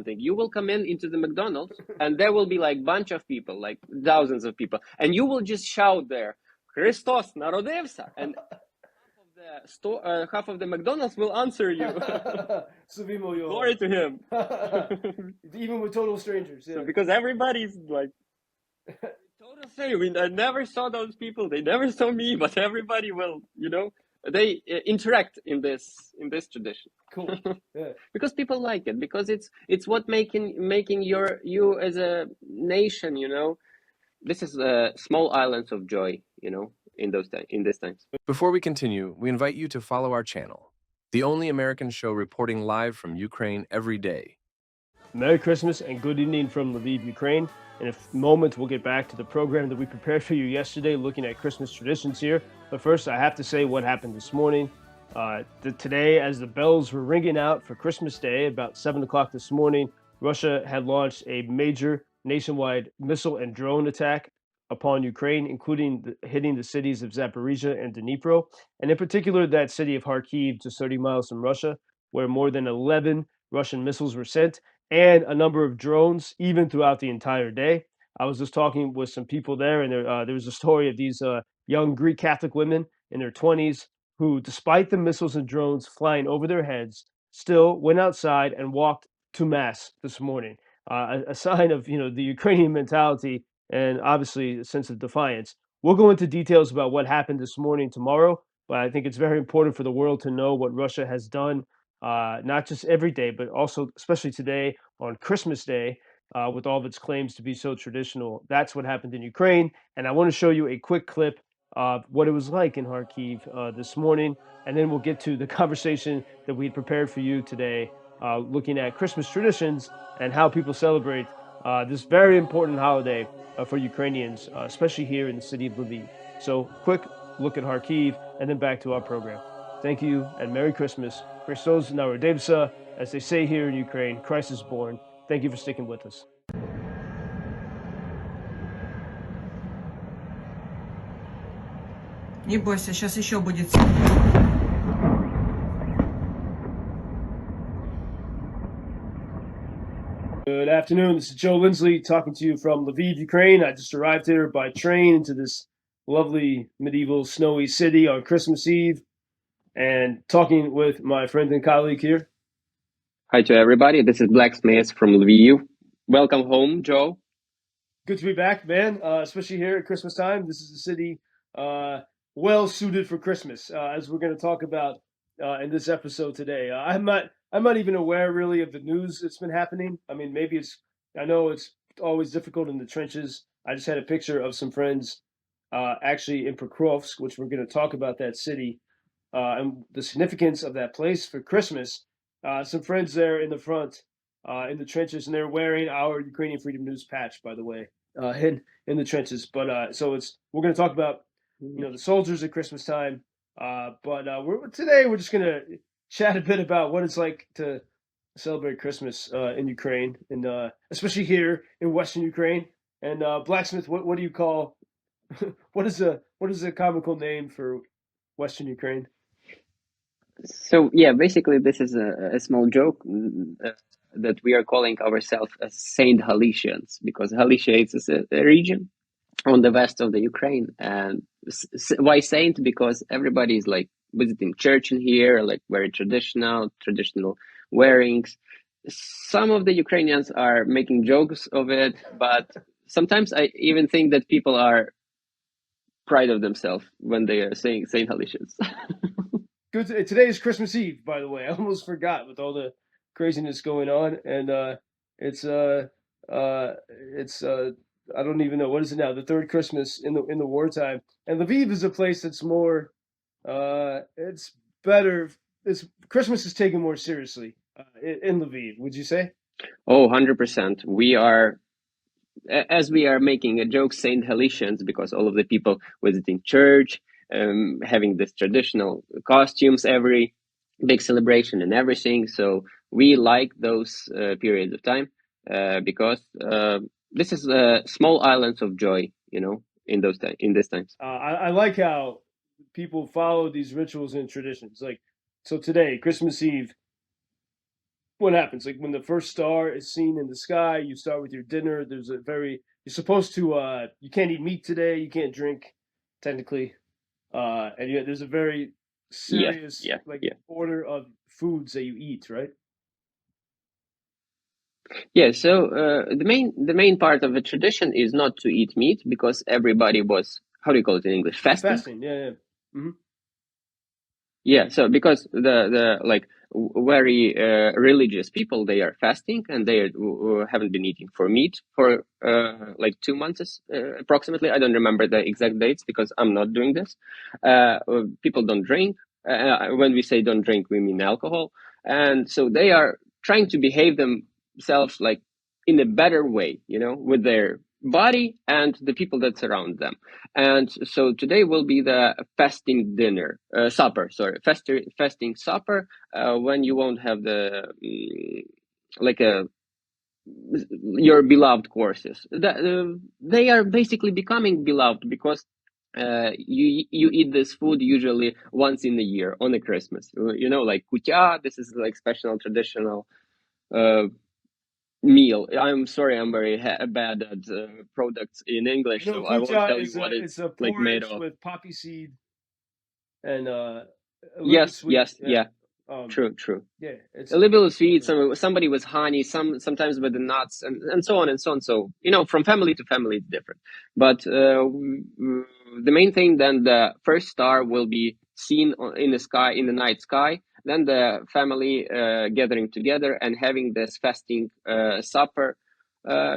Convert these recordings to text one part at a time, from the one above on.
something. You will come into the McDonald's, and there will be like bunch of people, like thousands of people, and you will just shout there, "Христос народився," and half of the McDonald's will answer you. Славімо його. Glory to him. Even with total strangers. Yeah. So because everybody's like total stranger. I never saw those people. They never saw me, but everybody will, they interact in this tradition. Cool. Yeah. Because people like it, because it's what making you as a nation, this is small islands of joy, in these times. Before we continue, we invite you to follow our channel, the only American show reporting live from Ukraine every day. Merry Christmas and good evening from Lviv, Ukraine. In a moment, we'll get back to the program that we prepared for you yesterday, looking at Christmas traditions here. But first, I have to say what happened this morning. Today, as the bells were ringing out for Christmas Day, about 7 o'clock this morning, Russia had launched a major nationwide missile and drone attack upon Ukraine, including hitting the cities of Zaporizhia and Dnipro, and in particular that city of Kharkiv, just 30 miles from Russia, where more than 11 Russian missiles were sent, and a number of drones, even throughout the entire day. I was just talking with some people there, and there was a story of these young Greek Catholic women in their 20s who, despite the missiles and drones flying over their heads, still went outside and walked to Mass this morning. A sign of the Ukrainian mentality and obviously a sense of defiance. We'll go into details about what happened this morning tomorrow, but I think it's very important for the world to know what Russia has done, not just every day, but also especially today on Christmas Day, with all of its claims to be so traditional. That's what happened in Ukraine, and I want to show you a quick clip of what it was like in Kharkiv this morning, and then we'll get to the conversation that we had prepared for you today, looking at Christmas traditions and how people celebrate this very important holiday for Ukrainians, especially here in the city of Lviv. So, quick look at Kharkiv, and then back to our program. Thank you, and Merry Christmas. Христос народився, as they say here in Ukraine, Christ is born. Thank you for sticking with us. Не бойся, сейчас еще будет. Good afternoon. This is Joe Lindsley talking to you from Lviv, Ukraine. I just arrived here by train into this lovely medieval snowy city on Christmas Eve, and talking with my friend and colleague here. Hi to everybody. This is Blacksmith from Lviv. Welcome home, Joe. Good to be back, man. Especially here at Christmas time. This is a city well suited for Christmas, as we're going to talk about in this episode today. I'm not even aware really of the news that's been happening. I mean, I know it's always difficult in the trenches. I just had a picture of some friends actually in Pokrovsk, which we're going to talk about that city and the significance of that place for Christmas. Some friends there in the front, in the trenches, and they're wearing our Ukrainian Freedom News patch, by the way, in the trenches. But we're going to talk about the soldiers at Christmas time. Today we're just going to chat a bit about what it's like to celebrate Christmas in Ukraine, and especially here in Western Ukraine. And Blacksmith, what do you call? what is a comical name for Western Ukraine? So yeah, basically this is a small joke that we are calling ourselves as Saint Halicians, because Halicia is a region on the west of the Ukraine. And why saint? Because everybody is like visiting church in here, like very traditional wearings. Some of the Ukrainians are making jokes of it, but sometimes I even think that people are proud of themselves when they are saying Saint Halicians. Good. Today is Christmas Eve, by the way. I almost forgot with all the craziness going on, and it's I don't even know, what is it now? The third Christmas in the wartime, and Lviv is a place that's more. It's better. Christmas is taken more seriously in Lviv. Would you say? Oh, 100%. We are making a joke, Saint Halicians, because all of the people visiting church, having this traditional costumes, every big celebration and everything. So we like those periods of time because this is small islands of joy, in these times. I like how people follow these rituals and traditions. Like, so today, Christmas Eve, what happens? Like when the first star is seen in the sky, you start with your dinner. You're supposed to you can't eat meat today, you can't drink technically. And there's a very Yeah, serious yeah, like yeah. order of foods that you eat, right? Yeah, so the main part of the tradition is not to eat meat because everybody was, how do you call it in English, fasting. Fasting, yeah, yeah. Hmm. Yeah, so because the like very religious people, they are fasting and they haven't been eating for meat for like 2 months approximately. I don't remember the exact dates because I'm not doing this. People don't drink. When we say don't drink, we mean alcohol, and so they are trying to behave themselves like in a better way, you know, with their body and the people that surround them. And so today will be the fasting dinner, supper, sorry, fasting supper, when you won't have the, like your beloved courses. They are basically becoming beloved because you eat this food usually once in a year on a Christmas. You know, like kutya, this is like special traditional uh, meal. I'm sorry, I'm very bad at products in I English, know so I won't kucha tell you is what it's it's a like made porridge of. with poppy seed and a little bit Yes, sweet. yes, Yeah. yeah, Um, true, true. yeah, it's A little sweet, lovely. somebody with honey, sometimes with the nuts, and so on and so on. So you know, from family to family, it's different. But the main thing, then the first star will be seen in the sky, in the night sky. Then the family gathering together and having this fasting supper,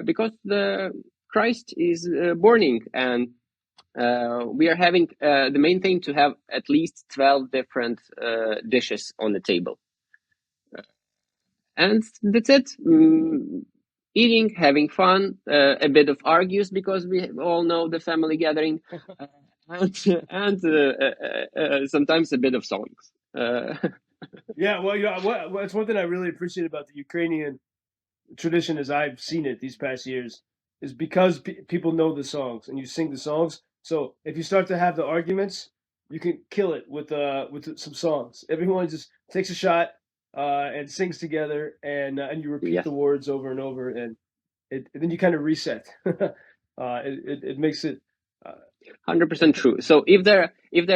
because the Christ is borning, and we are having the main thing to have at least 12 different dishes on the table, and that's it. Eating, having fun, a bit of argues because we all know the family gathering, and sometimes a bit of songs. Yeah, well, you know, it's one thing I really appreciate about the Ukrainian tradition as I've seen it these past years is because people know the songs and you sing the songs. So if you start to have the arguments, you can kill it with some songs. Everyone just takes a shot and sings together, and you repeat Yes, the words over and over, and then you kind of reset. It makes it. Uh, 100% true. So if there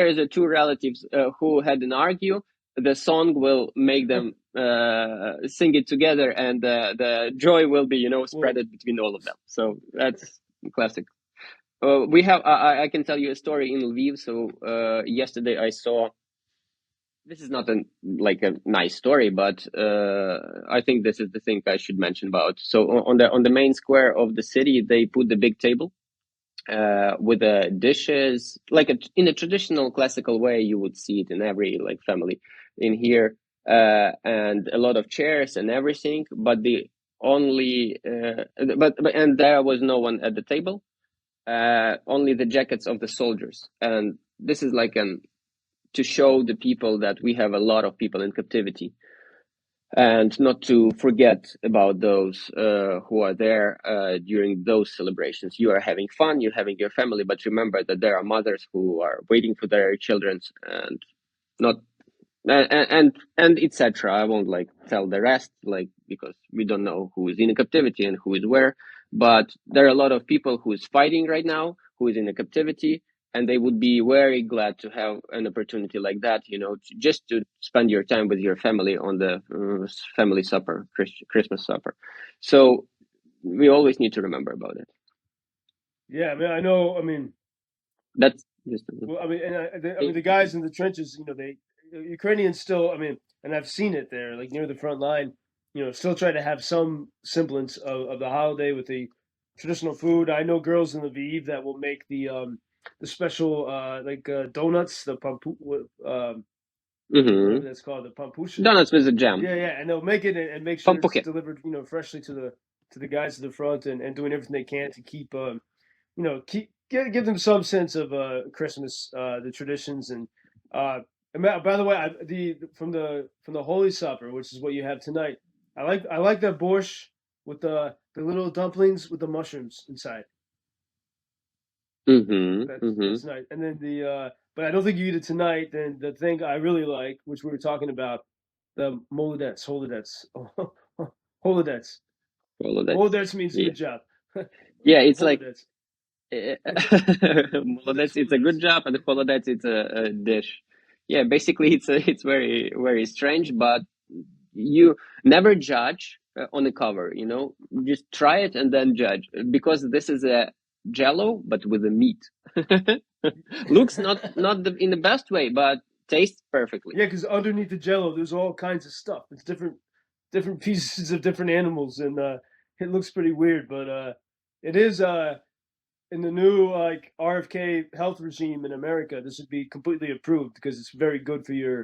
is a two relatives who had an argue, the song will make them sing it together, and the joy will be, you know, spread well, between all of them. So that's classic. We have. I can tell you a story in Lviv. So yesterday I saw. This is not like a nice story, but I think this is the thing I should mention about. So on the main square of the city, they put the big table with the dishes, like in a traditional classical way you would see it in every like family in here, and a lot of chairs and everything. But the only but and there was no one at the table. Only the jackets of the soldiers, and this is like an to show the people that we have a lot of people in captivity, and not to forget about those who are there during those celebrations. You are having fun, you're having your family, but remember that there are mothers who are waiting for their children, and not and etc. I won't like tell the rest, like, because we don't know who is in captivity and who is where. But there are a lot of people who is fighting right now, who is in a captivity, and they would be very glad to have an opportunity like that, you know, just to spend your time with your family on the family supper, Christmas supper. So we always need to remember about it. yeah, I mean, I know. I mean, That's just well, I mean, I mean, the guys in the trenches, you know, they Ukrainians still. I mean, and I've seen it there, like near the front line. You know, still try to have some semblance of the holiday with the traditional food. I know girls in Lviv that will make the special donuts, the whatever mm-hmm. that's called, the pampusha. Donuts with a jam, Yeah, yeah, and they'll make it and make sure it's pampuche. delivered, you know, freshly to the guys at the front, and doing everything they can to keep you know, give them some sense of Christmas, the traditions, uh, and by the way, the from the Holy Supper, which is what you have tonight. I like that borscht with the little dumplings with the mushrooms inside. Mm-hmm. Mm-hmm. That's nice. And then but I don't think you eat it tonight. Then the thing I really like, which we were talking about, the Holodets. Holodets. Holodets. Holodets means Yeah. good job. Yeah, it's like Holodets. Molodets, it's a good job, and Holodets, it's a dish. Yeah, basically, it's very very strange, but you never judge on the cover. You know, just try it and then judge, because this is a Jello but with a meat. Looks not in the best way, but tastes perfectly. Yeah, because underneath the Jello, there's all kinds of stuff. It's different pieces of different animals, and it looks pretty weird. But it is in the new like RFK health regime in America. This would be completely approved because it's very good for your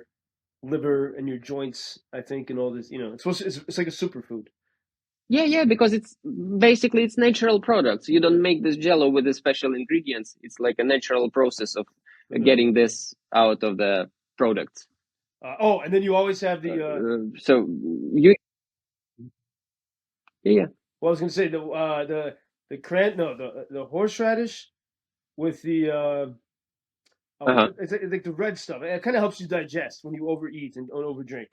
liver and your joints, I think, and all this. You know, it's like a superfood. Yeah, because it's basically it's natural products. You don't make this Jello with the special ingredients. It's like a natural process of getting this out of the products. Oh, and then you always have the. So you. Yeah. Well, I was gonna say the the horseradish with the. It's like the red stuff. It kind of helps you digest when you overeat and don't overdrink.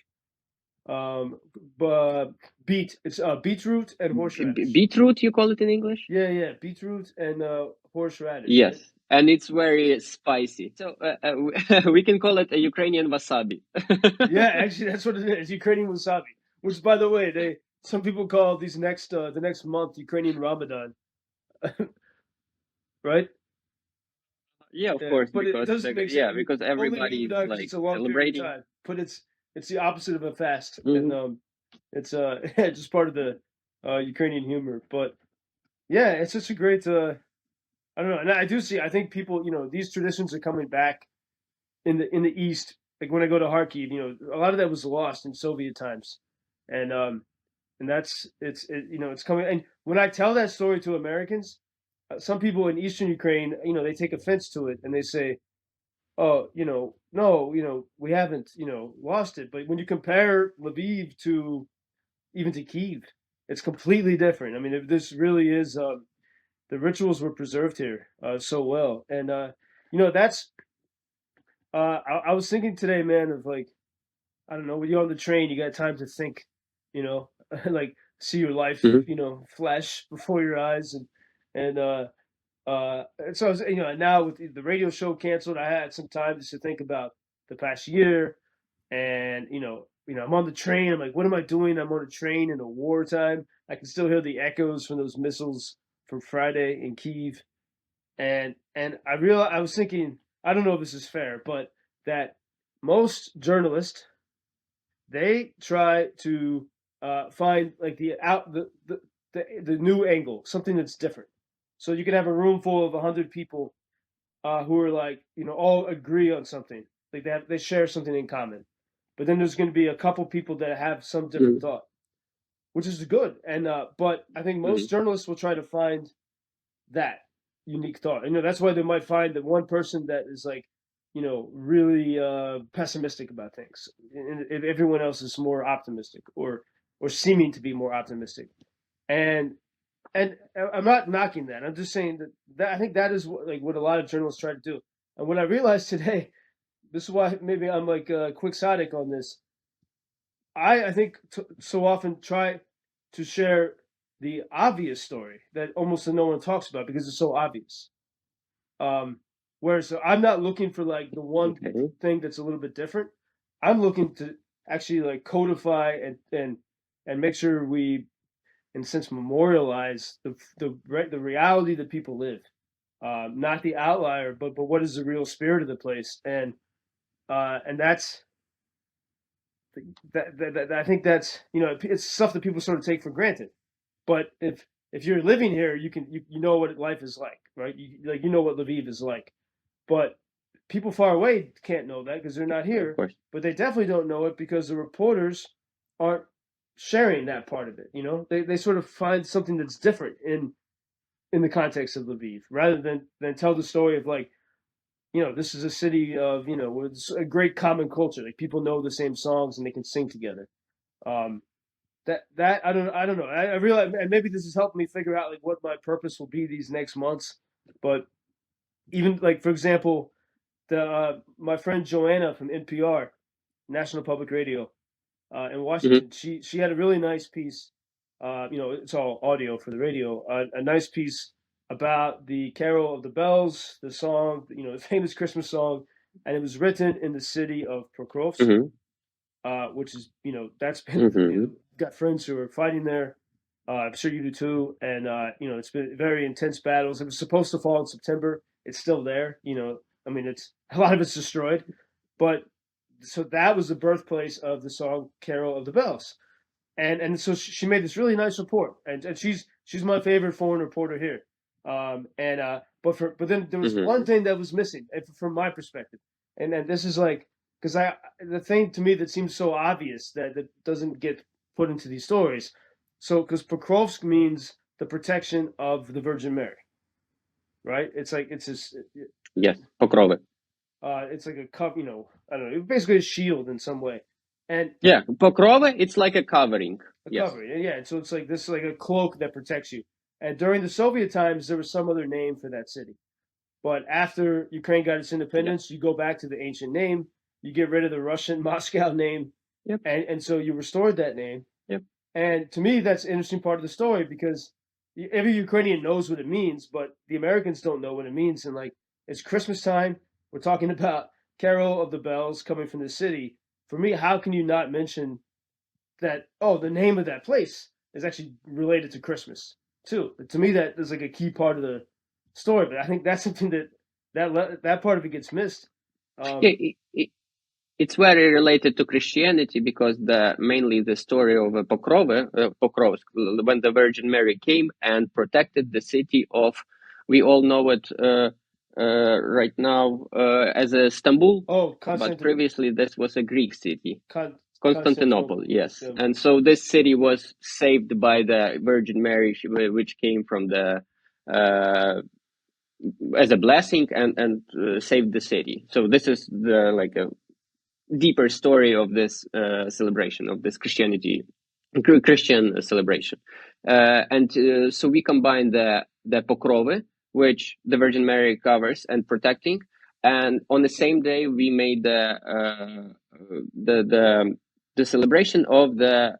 But it's beetroot and horseradish. Beetroot, you call it in English? Yeah, beetroot and horseradish. Yes, right? and it's very spicy. So we can call it a Ukrainian wasabi. Yeah, actually, that's what it is. Ukrainian wasabi. Which, by the way, some people call these the next month Ukrainian Ramadan. Right? Yeah, of course, but because it doesn't make sense. because everybody is like it's a long celebrating. time, but it's the opposite of a fast, Mm-hmm. and it's just part of the Ukrainian humor. But yeah, it's just a great. I don't know, and I do see. I think people, these traditions are coming back in the East. Like when I go to Kharkiv, a lot of that was lost in Soviet times, and that's it's coming. And when I tell that story to Americans, some people in Eastern Ukraine, they take offense to it and they say, "Oh, no, we haven't, lost it." But when you compare Lviv to even to Kiev, it's completely different. I mean, this really is the rituals were preserved here so well, and that's. I was thinking today, man, of like, I don't know, when you're on the train, you got time to think, like see your life, Mm-hmm. flash before your eyes, and so I was, now with the radio show canceled, I had some time just to think about the past year, and I'm on the train. I'm like, what am I doing? I'm on a train in a wartime. I can still hear the echoes from those missiles from Friday in Kiev, and I was thinking, I don't know if this is fair, but that most journalists, they try to find like the new angle, something that's different. So you can have a room full of 100 people who are like, all agree on something, like they share something in common, but then there's going to be a couple people that have some different thought, which is good. And but I think most journalists will try to find that unique thought. That's why they might find that one person that is like, really pessimistic about things, and if everyone else is more optimistic or seeming to be more optimistic. And I'm not knocking that. I'm just saying that I think that is what a lot of journalists try to do. And what I realized today, this is why maybe I'm like quixotic on this. I think so often try to share the obvious story that almost no one talks about because it's so obvious. Whereas I'm not looking for like the one thing that's a little bit different. I'm looking to actually like codify and make sure we, in a sense, memorialize the reality that people live, not the outlier, but what is the real spirit of the place, and that's that I think that's it's stuff that people sort of take for granted. But if you're living here, you know what life is like, right? You know what Lviv is like. But people far away can't know that because they're not here. But they definitely don't know it because the reporters aren't sharing that part of it. They sort of find something that's different in the context of Lviv, rather than tell the story of like, this is a city of with a great common culture. Like people know the same songs and they can sing together. That I don't know. I realize, and maybe this has helped me figure out like what my purpose will be these next months. But even like, for example, my friend Joanna from NPR, National Public Radio, in Washington. She had a really nice piece. It's all audio for the radio. A nice piece about the Carol of the Bells, the song, the famous Christmas song, and it was written in the city of Pokrovsk, which is that's been got friends who are fighting there. I'm sure you do too, and it's been very intense battles. It was supposed to fall in September. It's still there. It's a lot of it's destroyed, but so that was the birthplace of the song "Carol of the Bells," and so she made this really nice report, and she's my favorite foreign reporter here. But then there was one thing that was missing from my perspective, and this is like because the thing to me that seems so obvious that doesn't get put into these stories. So because Pokrovsk means the protection of the Virgin Mary, right? It's like it's this. Yes, Pokrowy. It's like a cup, I don't know, basically a shield in some way. And yeah, Pokrowy, it's like a covering. Covering, yeah. And so it's like this, like a cloak that protects you. And during the Soviet times, there was some other name for that city. But after Ukraine got its independence, you go back to the ancient name. You get rid of the Russian Moscow name, and so you restored that name. Yep. And to me, that's an interesting part of the story because every Ukrainian knows what it means, but the Americans don't know what it means. And like it's Christmas time. We're talking about Carol of the Bells coming from the city. For me, how can you not mention that? Oh, the name of that place is actually related to Christmas too. To me, that is like a key part of the story. But I think that's something that part of it gets missed. It's very related to Christianity because mainly the story of Pokrovsk, when the Virgin Mary came and protected the city of, we all know it right now as Istanbul. Oh, but previously this was a Greek city, Constantinople. Yes, yeah. And so this city was saved by the Virgin Mary, which came from the as a blessing and saved the city. So this is like a deeper story of this celebration of this Christian celebration, so we combine the Pokrowy, which the Virgin Mary covers and protecting, and on the same day we made the celebration of the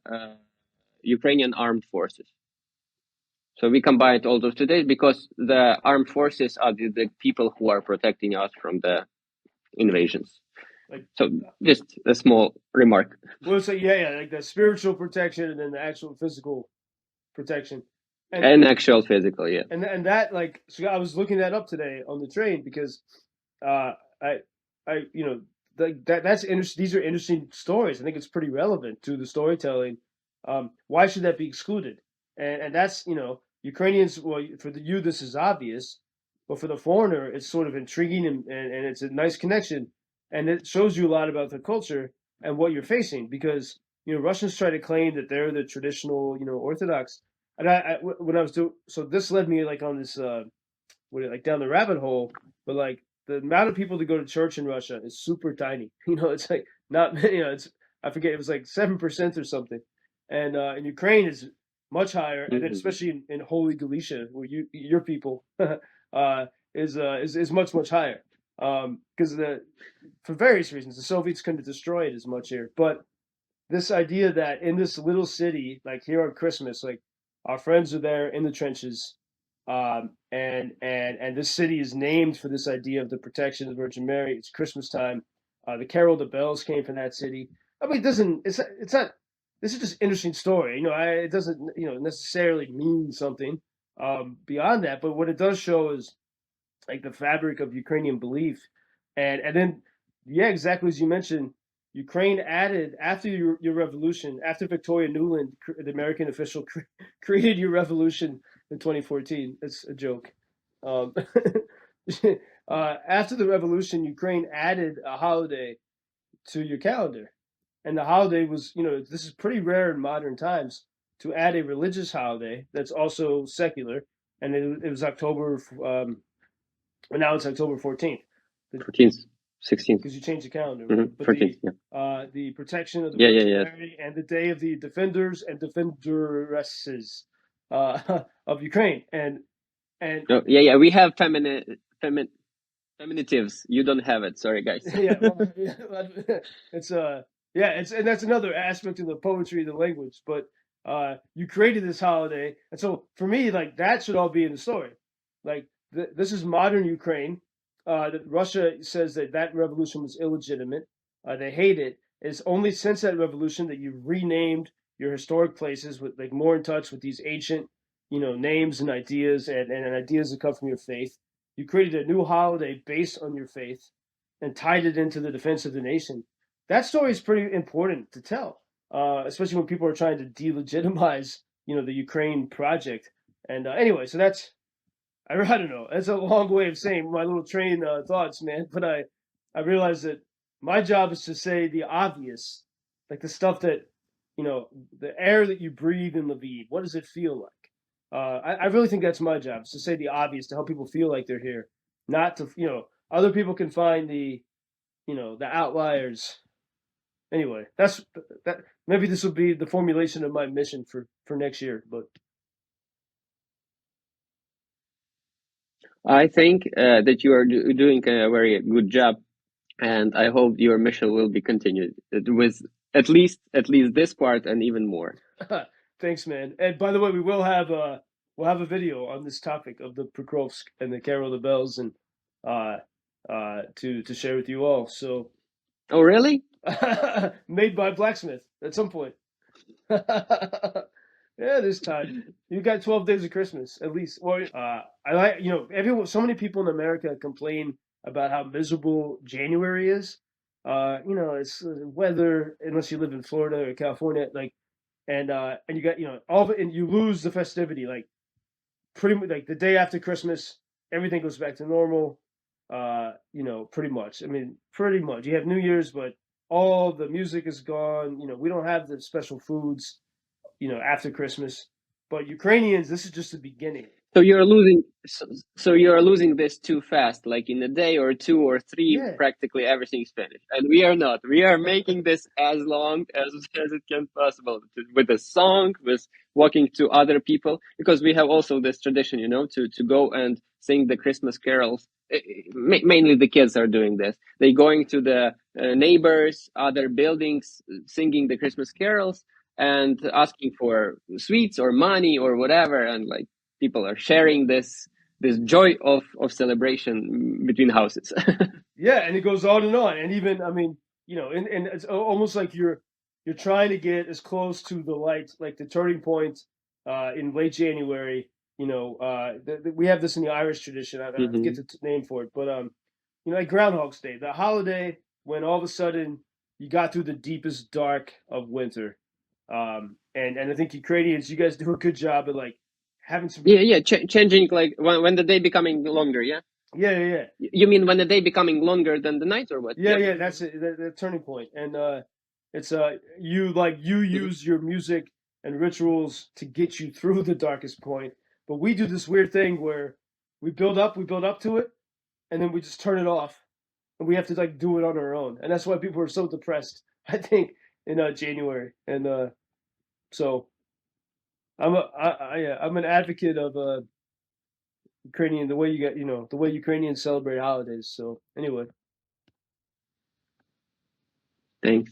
Ukrainian armed forces. So we combined all those 2 days because the armed forces are the people who are protecting us from the invasions. So just a small remark. Well, so like the spiritual protection and then the actual physical protection. And actual physical, yeah. And that so I was looking that up today on the train because that's interesting. These are interesting stories. I think it's pretty relevant to the storytelling. Why should that be excluded? And that's Ukrainians. Well, for you this is obvious, but for the foreigner it's sort of intriguing and it's a nice connection. And it shows you a lot about the culture and what you're facing because Russians try to claim that they're the traditional Orthodox, and when I was so this led me on this down the rabbit hole, but the amount of people that go to church in Russia is super tiny. It's like not it's I forget, it was like 7% or something, and in Ukraine is much higher, and then especially in Holy Galicia where your people is much higher. Because for various reasons, the Soviets couldn't destroy it as much here. But this idea that in this little city, like here on Christmas, like our friends are there in the trenches, and this city is named for this idea of the protection of the Virgin Mary. It's Christmas time. The Carol of the Bells came from that city. I mean, it's not. This is just an interesting story. It doesn't necessarily mean something beyond that. But what it does show is like the fabric of Ukrainian belief, and then exactly as you mentioned, Ukraine added after your revolution, after Victoria Nuland, the American official, created your revolution in 2014. It's a joke. After the revolution, Ukraine added a holiday to your calendar, and the holiday was this is pretty rare in modern times to add a religious holiday that's also secular, and it was October. And now it's October 14th. 14th, 16th. Because you changed the calendar. But 14th, the protection of the Virgin Mary and the day of the defenders and defenderesses of Ukraine. And we have feminitives. You don't have it. Sorry, guys. It's Yeah, and that's another aspect of the poetry, the language. But you created this holiday, and so for me, like that should all be in the story. Like this is modern Ukraine. That Russia says that that revolution was illegitimate. They hate it. It's only since that revolution that you've renamed your historic places with like more in touch with these ancient, names and ideas and ideas that come from your faith. You created a new holiday based on your faith and tied it into the defense of the nation. That story is pretty important to tell, especially when people are trying to delegitimize, the Ukraine project. And anyway, so I don't know. That's a long way of saying my little train thoughts, man. But I realize that my job is to say the obvious, like the stuff that, the air that you breathe in Lviv. What does it feel like? I really think that's my job, is to say the obvious, to help people feel like they're here, not to, other people can find the outliers. Anyway, that. Maybe this will be the formulation of my mission for next year. But I think that you are doing a very good job, and I hope your mission will be continued with at least this part and even more. thanks, man. And by the way, we'll have a video on this topic of the Prokrovsk and the Carol of the Bells, and to share with you all. So, Oh, really? made by Blacksmith at some point. Yeah, this time you got 12 days of Christmas at least. Well, I like everyone. So many people in America complain about how miserable January is. It's weather unless you live in Florida or California, like, and you got all of it, and you lose the festivity. Like pretty much, like the day after Christmas, everything goes back to normal. Pretty much. I mean, pretty much. You have New Year's, but all the music is gone. We don't have the special foods after Christmas. But Ukrainians, this is just the beginning. So you're losing. So you're losing this too fast. Like in a day or two or three, Yeah. practically everything's finished, and we are not. We are making this as long as it can possible, with a song, with walking to other people, because we have also this tradition, to go and sing the Christmas carols. Mainly the kids are doing this. They're going to the neighbors, other buildings, singing the Christmas carols and asking for sweets or money or whatever, and like people are sharing this joy of celebration between houses. Yeah, and it goes on, and even and it's almost like you're trying to get as close to the light, like the turning point in late January. We have this in the Irish tradition. I forget the name for it, but like Groundhog's Day, the holiday when all of a sudden you got through the deepest dark of winter. And I think Ukrainians, you guys do a good job at like having some. Changing, like when the day becoming longer. Yeah. You mean when the day becoming longer than the night, or what? Yeah. That's it. The turning point, and it's you use your music and rituals to get you through the darkest point. But we do this weird thing where we build up to it, and then we just turn it off, and we have to like do it on our own, and that's why people are so depressed, I think, in January. And so I'm an advocate of Ukrainian, the way the way Ukrainians celebrate holidays. So anyway, thanks.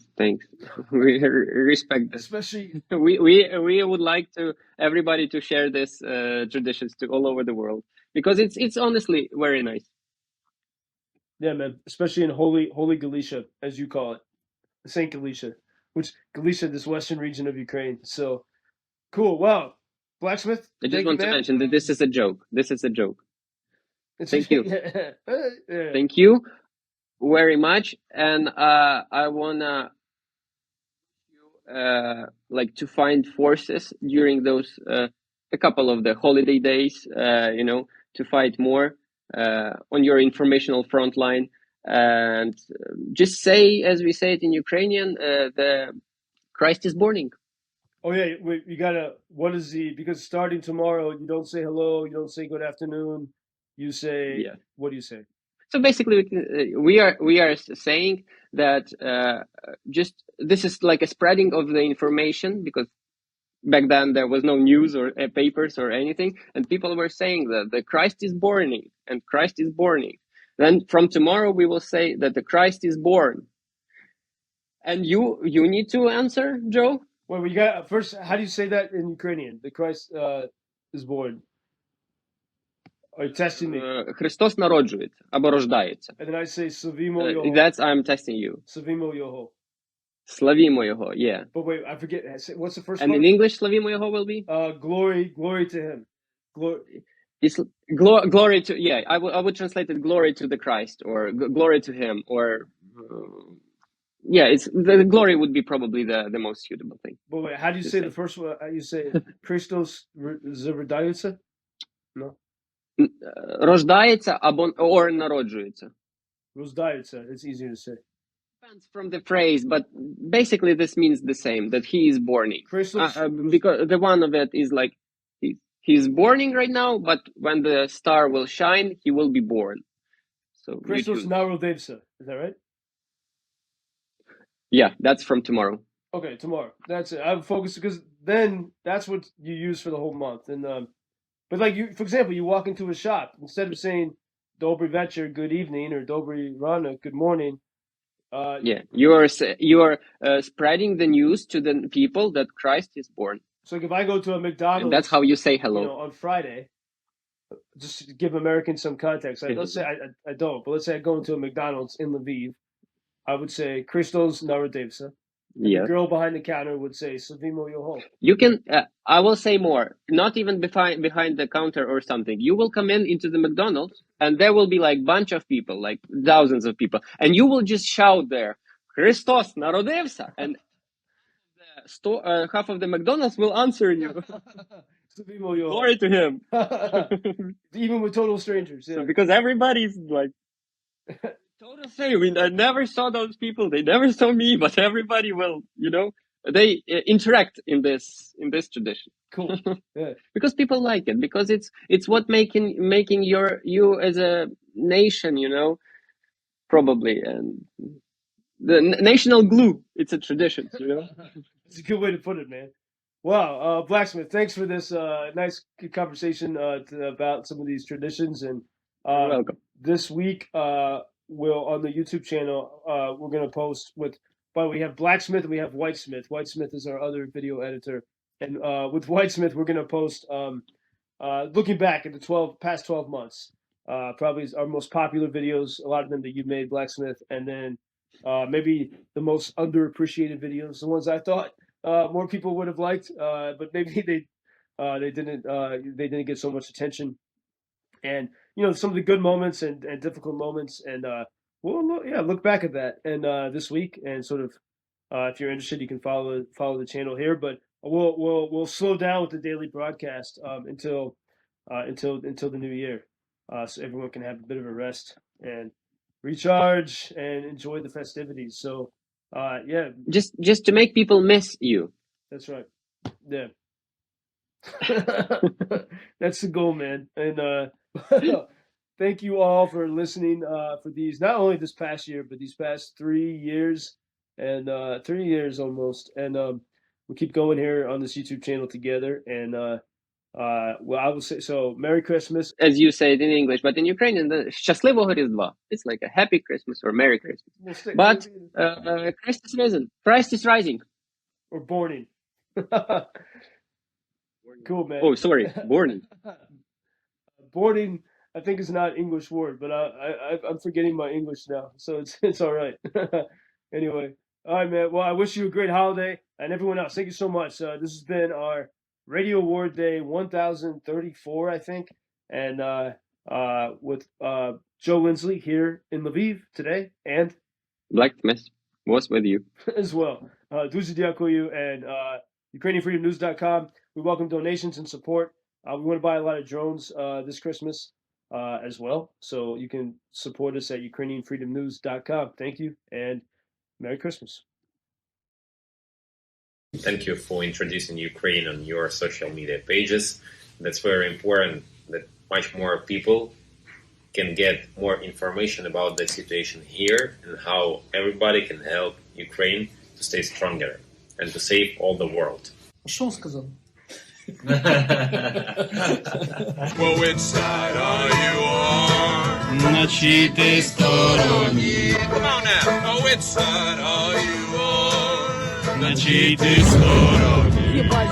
We respect this. especially we would like to everybody to share this traditions to all over the world, because it's honestly very nice. Yeah, man. Especially in holy Galicia, as you call it, Saint Galicia, which Galicia, this western region of Ukraine. So cool. Wow, Blacksmith. I just want to mention that this is a joke. Thank you. Yeah. Thank you very much, and I wanna like to find forces during those a couple of the holiday days, to fight more on your informational front line, and just say, as we say it in Ukrainian, the Christ is borning. Oh yeah, you gotta. What is because starting tomorrow, you don't say hello, you don't say good afternoon, you say What do you say? So basically, we are saying that just this is like a spreading of the information, because back then there was no news or papers or anything, and people were saying that the Christ is borning and Christ is borning. Then from tomorrow we will say that the Christ is born. And you need to answer, Joe? Well, we got first. How do you say that in Ukrainian? The Christ is born. Are you testing me? Христос народжується або рождається. And then I say Славімо його. That's I'm testing you. Славімо його. Славімо його, yeah. But wait, I forget. What's the first And one? in English, Славімо його will be? Glory to him. It's glory to, yeah, I would translate it glory to the Christ, or glory to him, or yeah, it's the glory would be probably the most suitable thing. But wait, how do you say the first one? How you say Христос рождається? No. Рождається або or народжується. Рождається. It's easier to say. Depends from the phrase, but basically this means the same, that he is borning. Because the one of it is like he's borning right now, but when the star will shine, he will be born. So Христос народився. Is that right? Yeah, that's from tomorrow. Okay, tomorrow. That's it. I'm focused because then that's what you use for the whole month. And but like you, for example, you walk into a shop, instead of saying Dobry večer, good evening, or Dobry rana, good morning. Yeah, you are spreading the news to the people that Christ is born. So like if I go to a McDonald's, and that's how you say hello. On Friday, just to give Americans some context. Let's say I don't, but let's say I go into a McDonald's in Lviv, I would say Христос народився. Yeah. The girl behind the counter would say Славімо його. You can. I will say more. Not even behind the counter or something. You will come into the McDonald's, and there will be like bunch of people, like thousands of people, and you will just shout there, "Христос народився," and the store, half of the McDonald's will answer you. Славімо його. Glory to him. Even with total strangers. Yeah. So because everybody's like. Total same. I never saw those people. They never saw me, but everybody will, they interact in this tradition. Cool. Yeah. Because people like it. Because it's what making you as a nation, probably, and the national glue. It's a tradition, It's a good way to put it, man. Wow, Blacksmith, thanks for this nice conversation about some of these traditions. And you're welcome. This week, we'll on the YouTube channel, we're going to post but we have Blacksmith and we have Whitesmith. Whitesmith is our other video editor. And with Whitesmith, we're going to post looking back at the past 12 months. Probably our most popular videos, a lot of them that you made, Blacksmith, and then maybe the most underappreciated videos, the ones I thought more people would have liked, but maybe they didn't get so much attention. And some of the good moments and difficult moments, and we'll look back at that and this week, and sort of if you're interested, you can follow the channel here. But we'll slow down with the daily broadcast until the new year, so everyone can have a bit of a rest and recharge and enjoy the festivities. So yeah, just to make people miss you. That's right. Yeah. That's the goal, man. And thank you all for listening for these, not only this past year, but these past 3 years, and 3 years almost. And we'll keep going here on this YouTube channel together. And well, I will say, so Merry Christmas. As you say it in English, but in Ukrainian, щасливого Різдва. It's like a happy Christmas or Merry Christmas. But Christ is risen. Christ is rising. Or borning. Cool, man. Oh, sorry, borning. Boarding, I think, is not an English word, but I'm forgetting my English now, so it's all right. Anyway, all right, man. Well, I wish you a great holiday, and everyone else, thank you so much. This has been our Radio Award Day 1034, I think, and with Joe Lindsley here in Lviv today, and Blacksmith was with you as well. Дуже дякую, and UkrainianFreedomNews.com. We welcome donations and support. We want to buy a lot of drones this Christmas as well. So you can support us at UkrainianFreedomNews.com. Thank you, and Merry Christmas. Thank you for introducing Ukraine on your social media pages. That's very important, that much more people can get more information about the situation here and how everybody can help Ukraine to stay stronger and to save all the world. Що він сказав? Well, which side are you on? На чиїй ти стороні? Come on now. Oh, which side are you on? на чій ти стороні. Їбать,